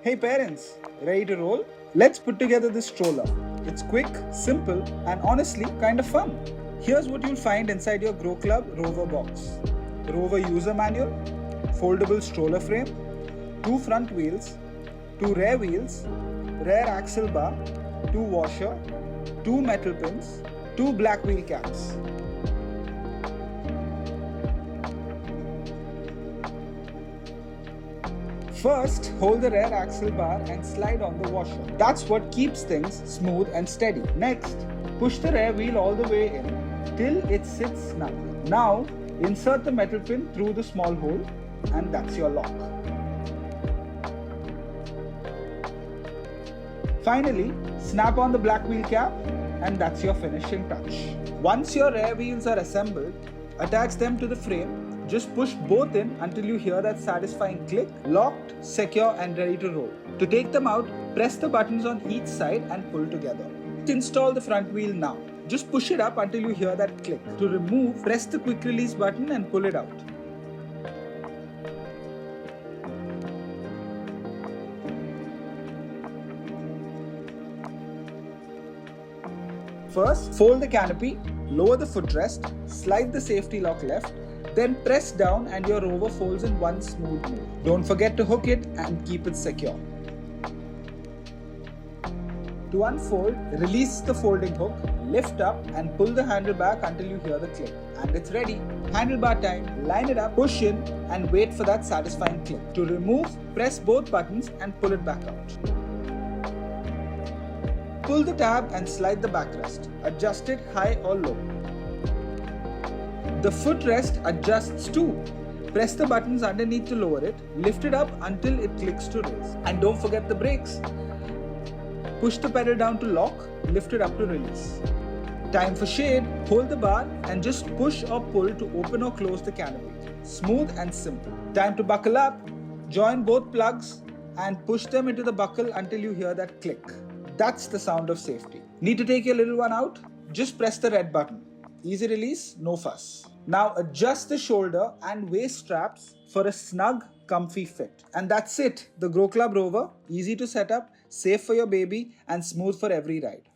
Hey parents, ready to roll? Let's put together this stroller. It's quick, simple, and honestly kind of fun. Here's what you'll find inside your Gro Club Rover box. Rover user manual, foldable stroller frame, 2 front wheels, 2 rear wheels, rear axle bar, 2 washer, 2 metal pins, 2 black wheel caps. First, hold the rear axle bar and slide on the washer. That's what keeps things smooth and steady. Next, push the rear wheel all the way in till it sits snug. Now, insert the metal pin through the small hole and that's your lock. Finally, snap on the black wheel cap and that's your finishing touch. Once your rear wheels are assembled, attach them to the frame. Just push both in until you hear that satisfying click, locked, secure and ready to roll. To take them out, press the buttons on each side and pull together. Install the front wheel now. Just push it up until you hear that click. To remove, press the quick release button and pull it out. First, fold the canopy, lower the footrest, slide the safety lock left, then press down and your Rover folds in one smooth move. Don't forget to hook it and keep it secure. To unfold, release the folding hook, lift up and pull the handle back until you hear the click. And it's ready. Handlebar time, line it up, push in and wait for that satisfying click. To remove, press both buttons and pull it back out. Pull the tab and slide the backrest. Adjust it high or low. The footrest adjusts too. Press the buttons underneath to lower it. Lift it up until it clicks to raise. And don't forget the brakes. Push the pedal down to lock, lift it up to release. Time for shade. Hold the bar and just push or pull to open or close the canopy. Smooth and simple. Time to buckle up. Join both plugs and push them into the buckle until you hear that click. That's the sound of safety. Need to take your little one out? Just press the red button. Easy release, no fuss. Now adjust the shoulder and waist straps for a snug, comfy fit. And that's it. The Gro Club Rover, easy to set up, safe for your baby and smooth for every ride.